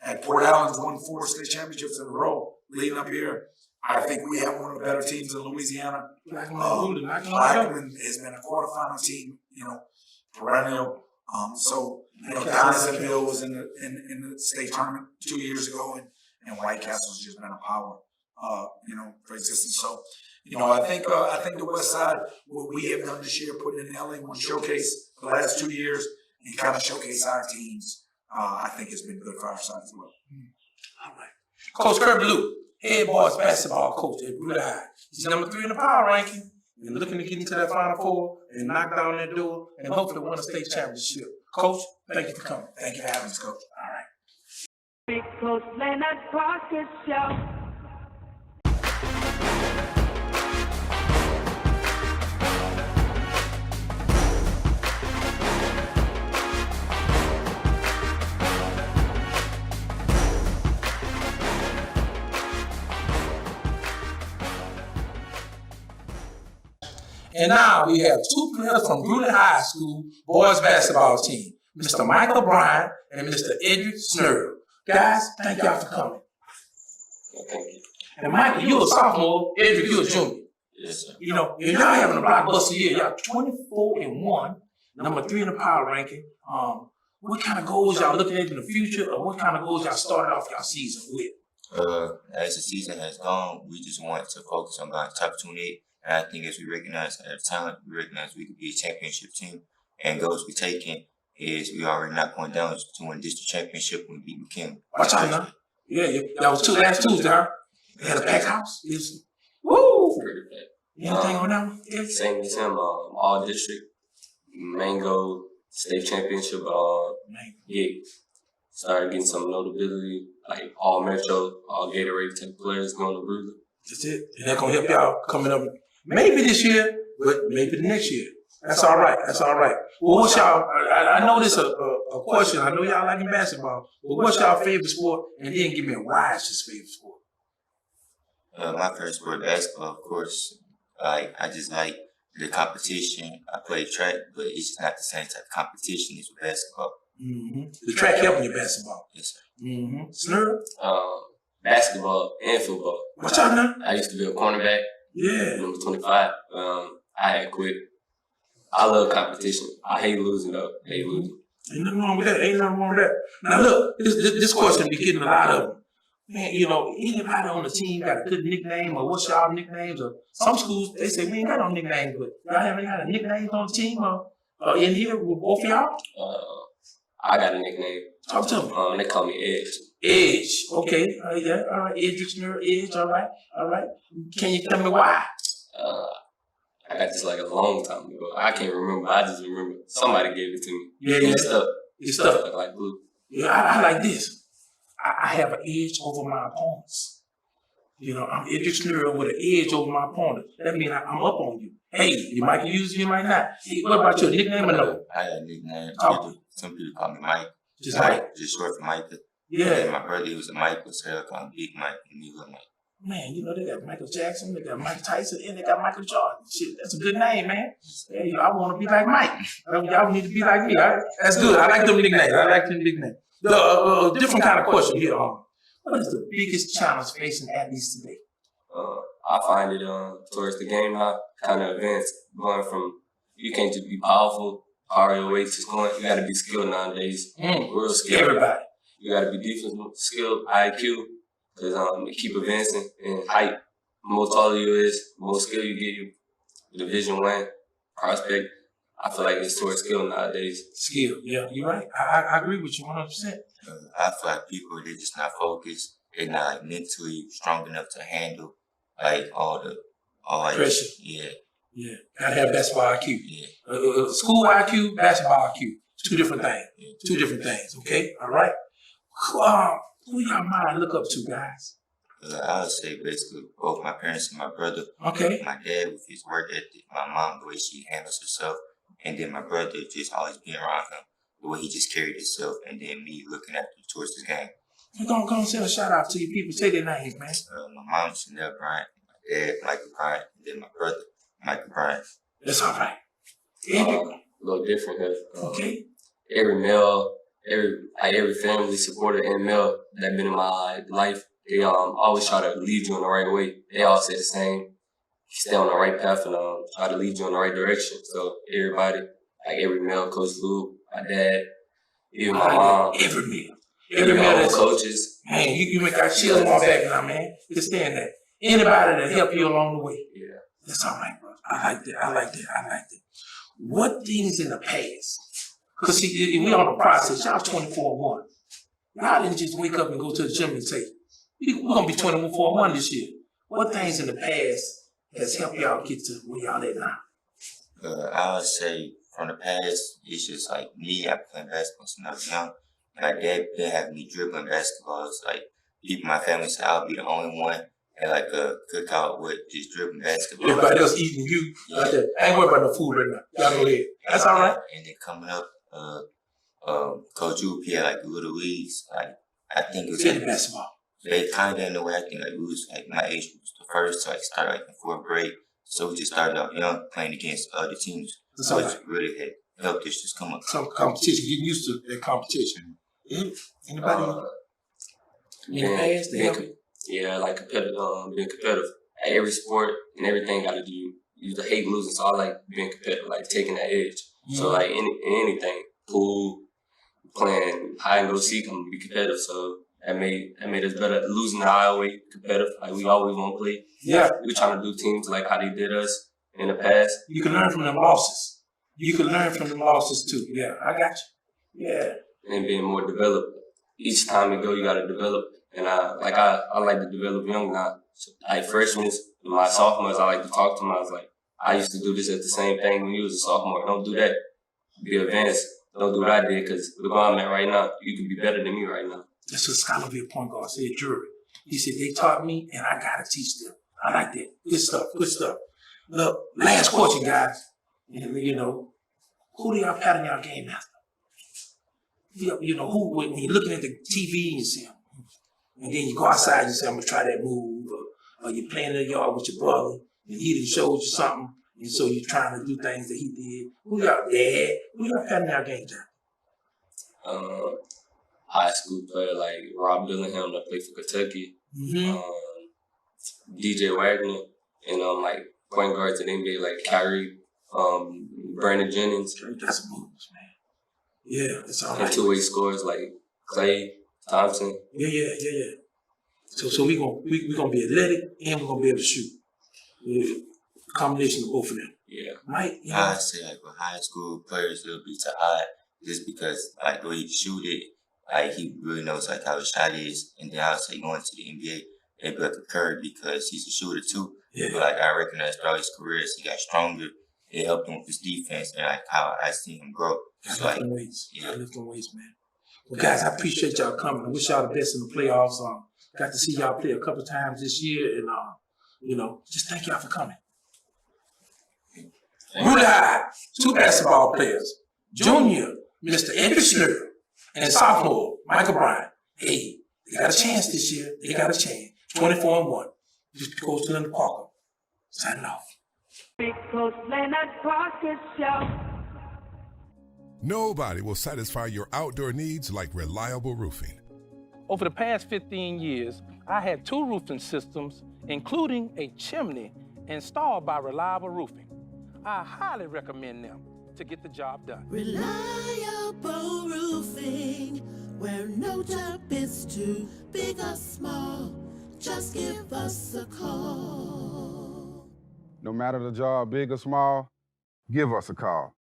at Port Allen's won 4 state championships in a row leading up here. I think we have one of the better teams in Louisiana. Blackman has been a quarterfinal team, perennial. Donaldsonville was in the state tournament 2 years ago, and White Castle's just been a power. for existence. So, I think the West Side, what we have done this year, putting in the LA1 showcase the last 2 years and kind of showcase our teams, I think has been good for our side as well. All right. Coach Kirby Loupe, head boys basketball coach at Brusly High. He's number 3 in the power ranking and looking to get into that Final Four and knock down that door and hopefully win a state championship. Coach, thank you for coming. Thank you for having us, Coach. All right. Big Coach Leonard Parker Show. And now we have 2 players from Brusly High School boys basketball team, Mr. Micah Bryant and Mr. Edrick Snearl. Guys, thank y'all for coming. Thank you. And Micah, you're a sophomore, Edrick, you're a junior. Yes, sir. And y'all having a blockbuster year. Y'all 24-1, number 3 in the power ranking. What kind of goals y'all looking at in the future, or what kind of goals y'all started off y'all season with? As the season has gone, we just want to focus on going top 28. And I think as we recognize our talent, we recognize we could be a championship team. And goals we taking is we already not going down to win district championship when we beat McKinley. Watch out now. Yeah. That was last Tuesday, huh? They had a packed house. Woo! Anything on that one? Yeah. Same as him, all district, Mango, state championship, started getting some notability, like all Metro, all Gatorade type players going to Brusly. That's it. And that's going to help y'all coming up. Maybe this year, but maybe the next year. That's all right. That's all right. Well, what's y'all, I know this is a question. I know y'all liking basketball, but what's y'all favorite sport? And then give me a why it's your favorite sport. My favorite sport, basketball, of course. I just like the competition. I play track, but it's just not the same type of competition as with basketball. Mm-hmm. The track helping your basketball. Yes, sir. Mm-hmm. Snearl? Basketball and football. What's y'all now? I used to be a cornerback. Yeah. Number 25. I had quit. I love competition. I hate losing though. Hate losing. Ain't nothing wrong with that. Ain't nothing wrong with that. Now look, this question be getting a lot of them. Man, anybody on the team got a good nickname, or what's y'all nicknames? Or some schools they say we ain't got no nicknames, but y'all haven't got a nickname on the team or in here with both of y'all? I got a nickname. Talk to me. They call me Edge. Edge. Okay. All right. Edrick Snearl, Edge. All right. Can you tell me why? I got this like a long time ago. I can't remember. I just remember somebody gave it to me. Yeah. It's stuck like glue. Yeah, I like this. I have an edge over my opponents. I'm Edrick Snearl with an edge over my opponent. That means I'm up on you. Hey, you might use me right now. Hey, what about your nickname or no? I had a nickname. Some people call me Mike. Just Mike? Just short for Micah. Yeah. And my brother, he was a Michael, so they'll call him Big Mike and me Little Mike. Man, they got Michael Jackson, they got Mike Tyson, and they got Michael Jordan. Shit, that's a good name, man. Hey, I want to be like Mike. Y'all need to be like me. That's good. I like them nicknames. The different kind of question here. What is the biggest challenge facing athletes today? I find it towards the game now, kind of advanced, going from, you can't just be powerful, power your way to scoring. You got to be skilled nowadays. Real skilled. Everybody. You got to be defensive, skilled, IQ, because you keep advancing in height. The more taller you is, the more skill you get, you Division I prospect. I feel like it's towards skill nowadays. Skill, yeah, you're right. I agree with you 100%. I feel like people, they're just not focused. They're not like mentally strong enough to handle like all pressure. Yeah. Gotta have basketball IQ. Yeah. School IQ, basketball IQ. Two different things. Yeah. Two different things. Okay. All right. Who y'all mind look up to, guys? I would say basically both my parents and my brother. Okay. My dad with his work ethic, my mom the way she handles herself, and then my brother just always being around him, the way he just carried himself, and then me looking after towards his game. We're gonna send a shout out to your people. Say their names, man. My mom, Snearl Bryant, my dad, Micah Bryant, and then my brother, Micah Bryant. That's all right. A little different here. Okay. Every male, every family supporter and male that been in my life, they always try to lead you in the right way. They all say the same. Stay on the right path and try to lead you in the right direction. So everybody, like every male, Coach Loupe, my dad, even my mom. Every male. Coaches. Man, you make our chills on my back now, man. You can stand that. Anybody that help you along the way. Yeah. That's all right, bro. I like that. What things in the past? Because see, we on the process. Y'all 24-1. Y'all didn't just wake up and go to the gym and say, we're going to be 24-1 this year. What things in the past has helped y'all get to where y'all at now? I would say from the past, it's just like me, I playing basketball since I was young. My dad been having me dribbling basketball. It's like people in my family said I'll be the only one at like a cookout with just dribbling basketball. Everybody else eating you. Yeah. Like that. I ain't worried about no food right now. Y'all go ahead. That's all right. And then coming up, Coach Loupe had like the little leagues. Like I think it was City basketball. They kind of in a way. I think like we was like my age was the first to like start like in 4th grade. So we just started out young playing against other teams. So it really had helped us just come up. Some competition, getting used to that competition. Anybody in the past to help you? Yeah, like competitive, being competitive. At every sport and everything got to do. You used to hate losing, so I like being competitive, like taking that edge. So like anything, pool, playing hide and go seek, I'm gonna be competitive. So that made us better. Losing the highway, competitive. Like we always want to play. Yeah. We trying to do teams like how they did us in the past. You can learn from them losses. You can learn from them losses too. Yeah, I got you. Yeah. And being more developed. Each time you go, you gotta develop. And I like to develop young now. So, like freshmen, my sophomores, I like to talk to them. I was like, I used to do this at the same thing when you was a sophomore. Don't do that. Be advanced. Don't do what I did, because look where I'm at right now. You can be better than me right now. That's what Scholarville point guard said, Jury. He said, they taught me and I gotta teach them. I like that. Good stuff. Look, last question, guys. And you know, who do y'all pattern y'all game after? You know, who, when you're looking at the TV and you see them, and then you go outside and you say, I'm gonna try that move, or you're playing in the yard with your brother, and he done showed you something, and so you're trying to do things that he did. Who y'all dad? Who y'all pattern y'all game down? High school player like Rob Dillingham that played for Kentucky, DJ Wagner, and like point guards in the NBA like Kyrie, Brandon Jennings. That's moves, man. Yeah, that's all right. And two-way scores like Clay Thompson. Yeah. So we gonna be athletic and we're gonna be able to shoot. Yeah. Combination of both of them. Yeah. Mike, I'd say like with high school players, it'll be to odd just because like the way he shoot it, like he really knows like how his shot is. And then I would say going to the NBA, it'd be like a Kirby because he's a shooter too. Yeah. But like I recognize throughout his career as he got stronger, it helped him with his defense and like how I seen him grow. Gotta lift them weights. Gotta lift them weights, man. Well, guys, I appreciate y'all coming. I wish y'all the best in the playoffs. Got to see y'all play a couple times this year, and you know, just thank y'all for coming. Brusly High, 2 basketball players, junior, Mr. Edrick, and sophomore, Micah Bryant. Hey, they got a chance this year. They got a chance. 24-1. Just goes to Leonard Parker. Signing off. Big Coach Leonard Parker Show. Nobody will satisfy your outdoor needs like reliable roofing. Over the past 15 years, I had 2 roofing systems, including a chimney, installed by Reliable Roofing. I highly recommend them to get the job done. Reliable roofing, where no job is too big or small. Just give us a call. No matter the job, big or small, give us a call.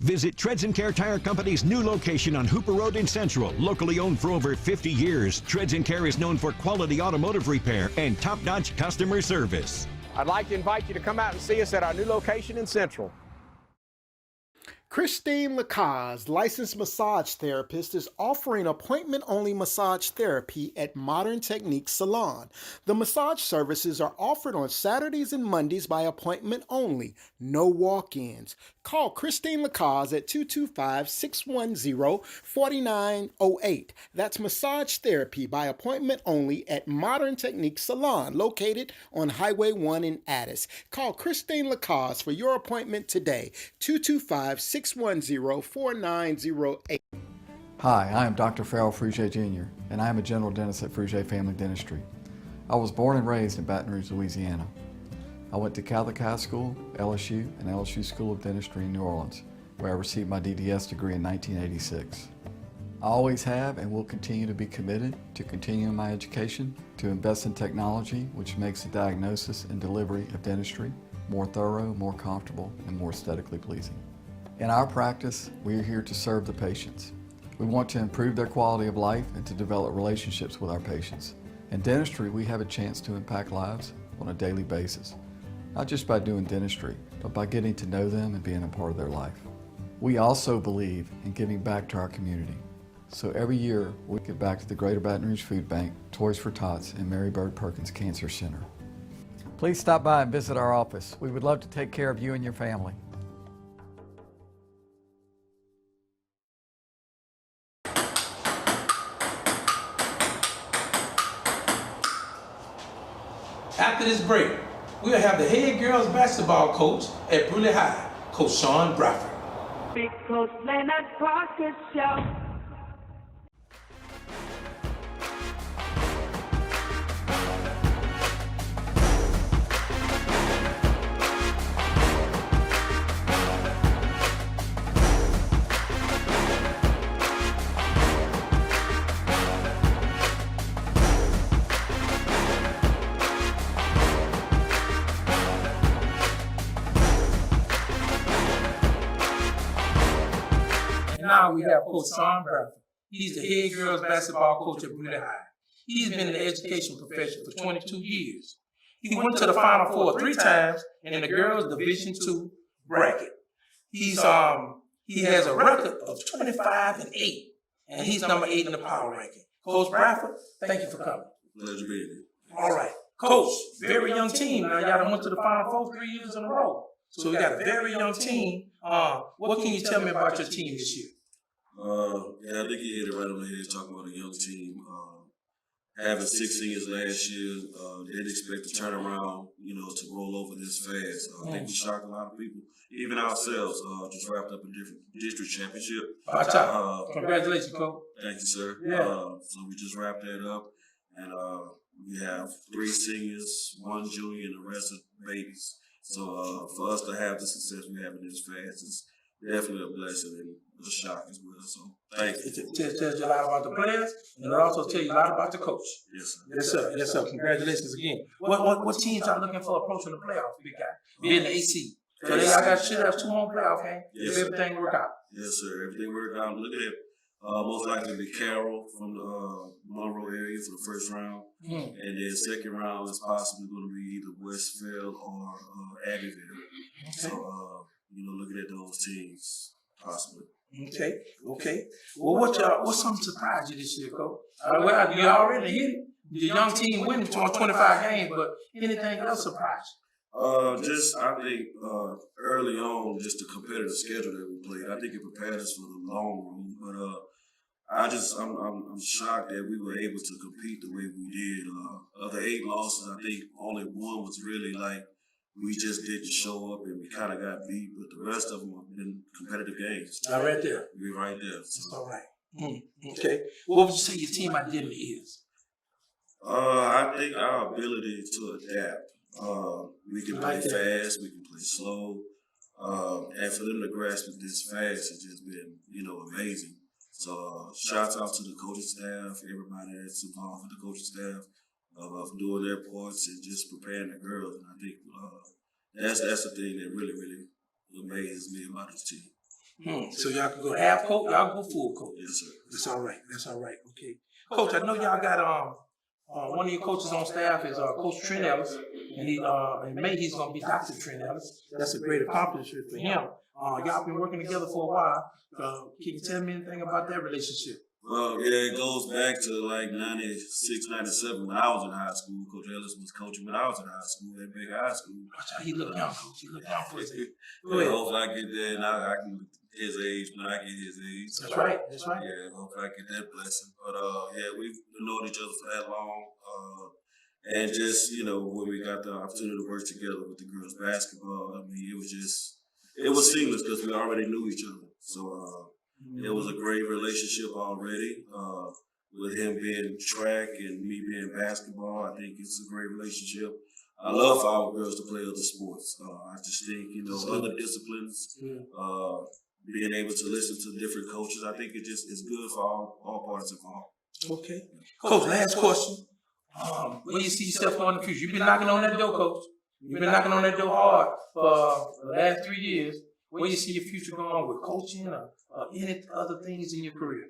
Visit Treads & Care Tire Company's new location on Hooper Road in Central. Locally owned for over 50 years, Treads & Care is known for quality automotive repair and top-notch customer service. I'd like to invite you to come out and see us at our new location in Central. Christine Lacaze, licensed massage therapist, is offering appointment-only massage therapy at Modern Technique Salon. The massage services are offered on Saturdays and Mondays by appointment only, no walk-ins. Call Christine Lacaze at 225-610-4908. That's massage therapy by appointment only at Modern Technique Salon, located on Highway 1 in Addis. Call Christine Lacaze for your appointment today, 225-610-4908. Hi, I am Dr. Farrell Frugier Jr., and I am a general dentist at Frugier Family Dentistry. I was born and raised in Baton Rouge, Louisiana. I went to Catholic High School, LSU, and LSU School of Dentistry in New Orleans, where I received my DDS degree in 1986. I always have and will continue to be committed to continuing my education, to invest in technology which makes the diagnosis and delivery of dentistry more thorough, more comfortable, and more aesthetically pleasing. In our practice, we are here to serve the patients. We want to improve their quality of life and to develop relationships with our patients. In dentistry, we have a chance to impact lives on a daily basis, not just by doing dentistry, but by getting to know them and being a part of their life. We also believe in giving back to our community. So every year, we give back to the Greater Baton Rouge Food Bank, Toys for Tots, and Mary Bird Perkins Cancer Center. Please stop by and visit our office. We would love to take care of you and your family. After this break, we'll have the head girls basketball coach at Brusly High, Coach Shawn Bradford. Big Coach Leonard Parker Show. Now we have Coach Shawn Bradford. He's the head girls basketball coach at Brusly High. He's been in the education profession for 22 years. He went to the Final Four 3 times in the girls Division II bracket. He has a record of 25-8, and he's number 8 in the power ranking. Coach Bradford, thank you for coming. Pleasure being here. All right, Coach, very young team. Now y'all done went to the Final Four 3 years in a row. So we got a very young team. What can you tell me about your team this year? Yeah, I think you hit it right on the head talking about a young team. Having 6 seniors last year, didn't expect to turn around, to roll over this fast. I think we shocked a lot of people, even ourselves. Just wrapped up a different district championship. Congratulations, Coach. Thank you, sir. Yeah. So we just wrapped that up, and we have 3 seniors, 1 junior, and the rest are babies. So for us to have the success we have in this fast is definitely a blessing and a shock as well. So thank you. It tells you a lot about the players, and it also tells you a lot about the coach. Yes, sir. Yes, sir. Yes, sir. Congratulations again. What teams y'all looking for approaching the playoffs, big guy? Being the AC. So y'all should have 2 more playoff games if everything work out. Yes, sir. Everything worked out. Look at it. Most likely be Carroll from the Monroe area for the first round. And then second round is possibly going to be either Westfield or Abbeville. So, looking at those teams, possibly. Okay. Well, what's something surprised you this year, Coach? Well, you already hit it. The young team winning 25 games, but anything else surprised you? I think early on, just the competitive schedule that we played, I think it prepared us for the long run. But I'm shocked that we were able to compete the way we did. Of the 8 losses, I think only 1 was really like we just didn't show up and we kind of got beat. But the rest of them have been competitive games. Right there. We're right there. So. That's all right. Okay. What would you say your team identity is? I think our ability to adapt. We can play fast, we can play slow, and for them to grasp it this fast has just been, amazing. So shouts out to the coaching staff, everybody that's involved with the coaching staff, for doing their parts and just preparing the girls. And I think that's the thing that really, really amazes me about this team. So y'all can go half coach, y'all go full coach. Yes, sir. That's all right. Okay, Coach, I know y'all got one of your coaches on staff is Coach Trent Ellis, and in May he's going to be Dr. Trent Ellis. That's a great accomplishment for him. Y'all been working together for a while. Can you tell me anything about that relationship? Well, yeah, it goes back to like 96, 97 when I was in high school. Coach Ellis was coaching when I was in high school at Big High School. He looked young, Coach. He looked young for his age. Hopefully I get there and I can look his age when I get his age. So, That's right. Yeah, hopefully I get that blessing. But yeah, we've known each other for that long. And just, when we got the opportunity to work together with the girls basketball, I mean, it was seamless because we already knew each other. So it was a great relationship already. With him being track and me being basketball, I think it's a great relationship. I love for our girls to play other sports. I just think, other disciplines, being able to listen to different coaches. I think it just is good for all parties involved. Okay. Coach, last question. Where you see yourself going in the future? You've been knocking on that door, Coach. You've been knocking on that door hard for the last 3 years. Where you see your future going with coaching or any other things in your career?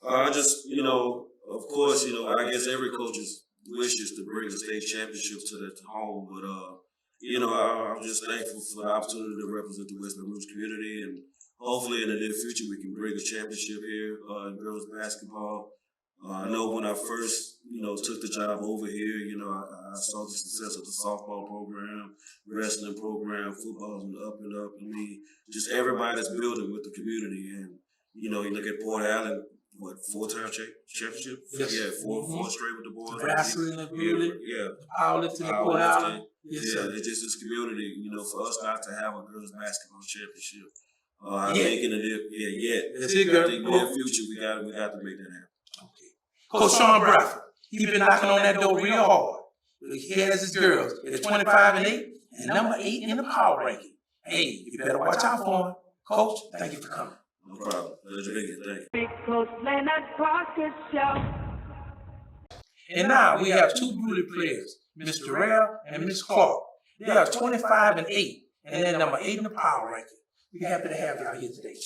I just, of course, I guess every coach's wish is to bring the state championship to their home. But, I'm just thankful for the opportunity to represent the West Baton Rouge community. And hopefully in the near future, we can bring a championship here in girls basketball. I know when I first, took the job over here, I saw the success of the softball program, wrestling program, football's been up and up. I mean, just everybody's building with the community. And, you look at Port Allen, 4-time championship? Yes. Yeah, four straight with the boys. Wrestling in the building. Yeah. Powerlifting in Port Allen. Yes, sir. It's just this community, for us not to have a girls basketball championship. I think in the That's it, girl. I think in the near future we got to make that happen. Coach Shawn Bradford, he been knocking on that door real hard. He has his girls at 25-8 and number 8 in the power ranking. Hey, you better watch out for him. Coach, thank you for coming. No problem. Pleasure being here. Thank you. Big Coach Leonard Pocket Show. And now we have 2 Brusly players, Miss Jarrell and Miss Clark. They are 25-8 and they're number 8 in the power ranking. We're happy to have y'all here today.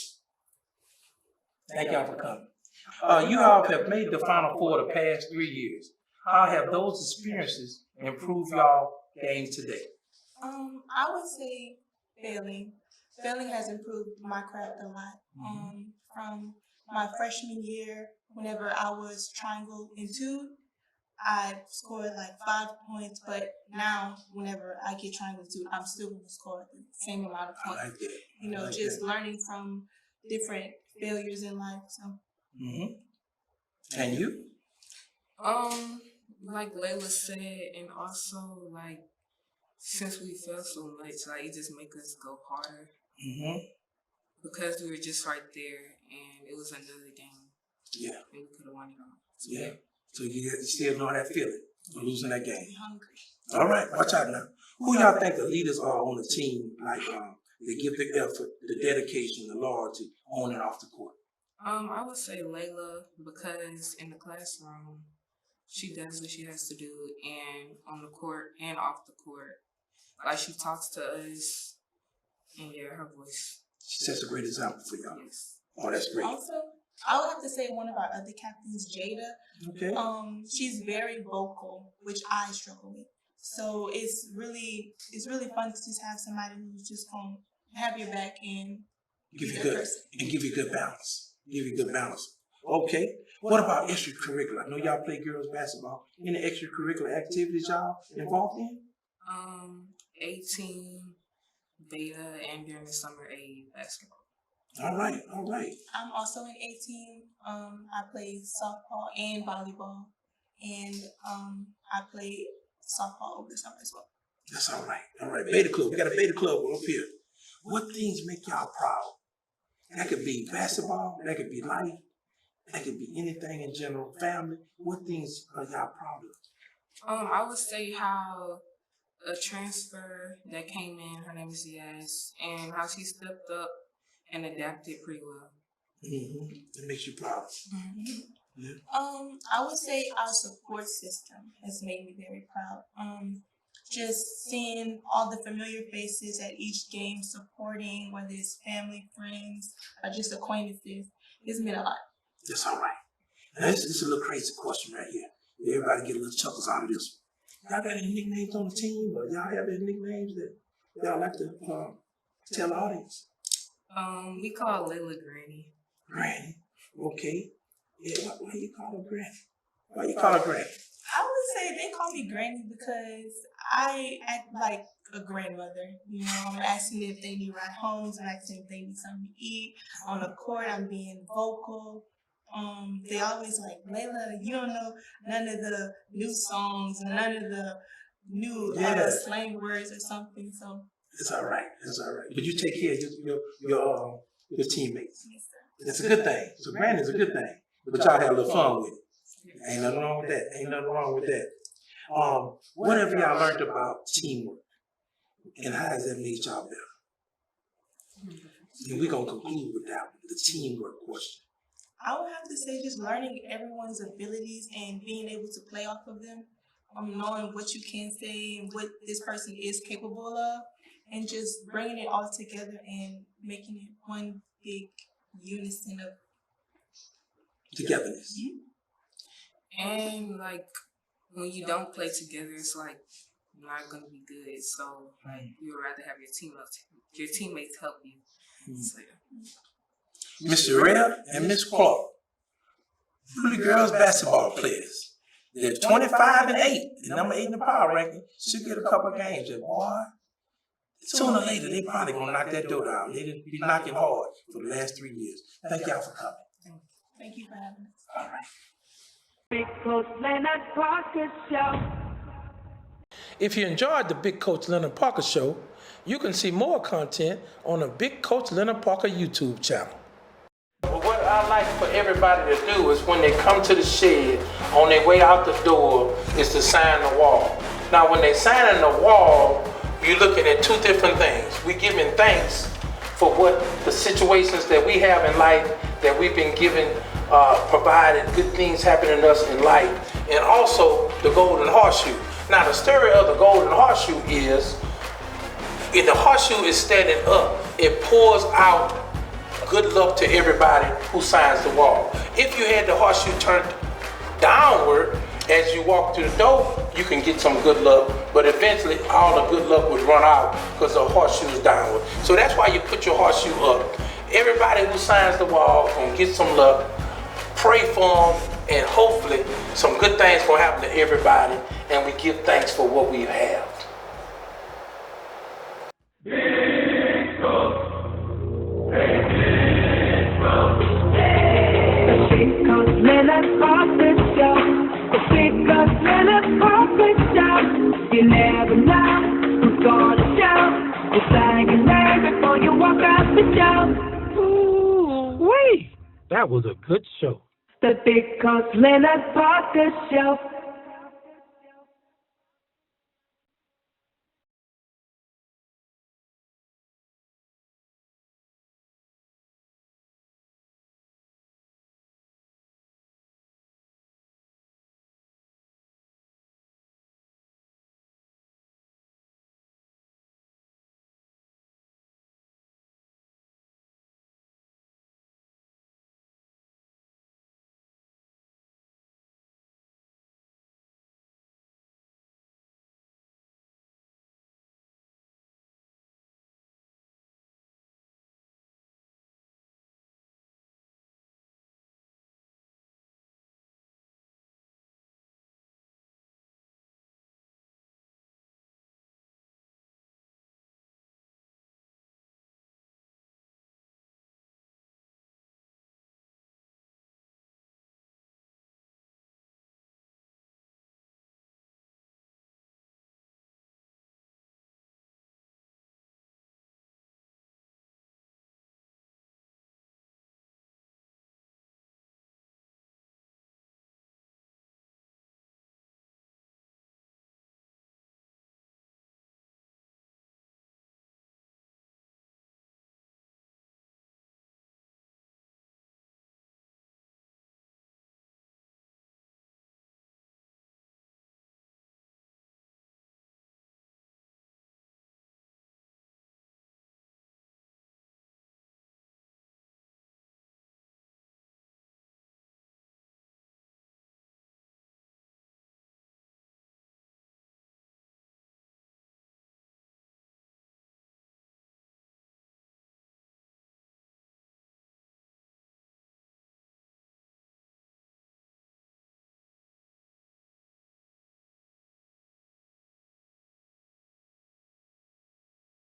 Thank y'all for coming. You all have made the Final Four the past 3 years. How have those experiences improved y'all game today? I would say failing. Failing has improved my craft a lot. From my freshman year, whenever I was triangle and 2, I scored like 5 points, but now whenever I get triangle 2, I'm still going to score the same amount of points. I like that. Just learning from different failures in life. So. And you? Like Laila said, and also like since we fell so much, like it just make us go harder. Because we were just right there, and it was another game. Yeah. And we could have won it all. Yeah. So you still know that feeling of losing that game. Hungry. All right, watch out now. Who y'all think the leaders are on the team? Like they give the effort, the dedication, the loyalty on and off the court. I would say Laila, because in the classroom, she does what she has to do, and on the court and off the court. Like, she talks to us, and her voice. She sets a great example for y'all. Yes. Oh, that's great. Also, I would have to say one of our other captains, Jada. Okay. She's very vocal, which I struggle with. So it's really fun to just have somebody who's just gonna have your back and give you good balance. Give you good balance. Okay. What about extracurricular? I know y'all play girls basketball. Any extracurricular activities y'all involved in? 18 beta and during the summer A basketball. All right. I'm also in 18. I play softball and volleyball, and I play softball over the summer as well. That's all right. Beta club. We got a beta club up here. What things make y'all proud? That could be basketball. That could be life. That could be anything in general. Family. What things are y'all proud of? I would say how a transfer that came in, her name is Diaz, and how she stepped up and adapted pretty well. It makes you proud. Yeah. I would say our support system has made me very proud. Just seeing all the familiar faces at each game supporting, whether it's family, friends, or just acquaintances, it's meant a lot. That's all right. Now, this is a little crazy question right here. Everybody get a little chuckles out of this. Y'all got any nicknames on the team, or y'all have any nicknames that y'all like to tell the audience? We call Laila Granny. Granny? Okay. Yeah, why you call her Granny? Why you call her Granny? I would say they call me Granny because I act like a grandmother. I'm asking if they need ride homes, I'm asking if they need something to eat. On the court, I'm being vocal. They always like, Laila, you don't know none of the new songs, none of the new slang words or something. So it's all right. But you take care of your teammates. Yes, sir. It's a good thing. So Granny's a good thing. But y'all have a little fun with it. Ain't nothing wrong with that. What have y'all learned about teamwork? And how has that made y'all better? And we're going to conclude with that, the teamwork question. I would have to say just learning everyone's abilities and being able to play off of them. Knowing what you can say and what this person is capable of, and just bringing it all together and making it one big unison of togetherness. And like when you don't play together, it's like not gonna be good. So like you'd rather have your teammates help you. So, Miss Jarrell and Miss Clark, Brusly girls basketball players. They're 25 and 8, and number 8 in the power ranking. Should get a couple of games. But boy, sooner or later, they probably gonna knock that door down. They didn't be knocking hard for the last 3 years. Thank y'all for coming. Thank you for having us. All right. Big Coach Leonard Parker Show. If you enjoyed the Big Coach Leonard Parker Show, you can see more content on the Big Coach Leonard Parker YouTube channel. What I like for everybody to do is when they come to the shed, on their way out the door, is to sign the wall. Now when they sign in the wall, you're looking at two different things. We're giving thanks for what the situations that we have in life, that we've been given, provided, good things happening to us in life, and also the golden horseshoe. Now the story of the golden horseshoe is, if the horseshoe is standing up, it pours out good luck to everybody who signs the wall. If you had the horseshoe turned downward as you walk through the door, you can get some good luck, but eventually all the good luck would run out because the horseshoe is downward. So that's why you put your horseshoe up. Everybody who signs the wall gonna get some luck. Pray for them, and hopefully some good things gonna happen to everybody, and we give thanks for what we have. Leonard Parker Show. The Big Coach Leonard Parker Show. You never know who's gonna show. Just hang in there before you walk out the show. Ooh, wait, that was a good show. The Big Coach Leonard Parker Show.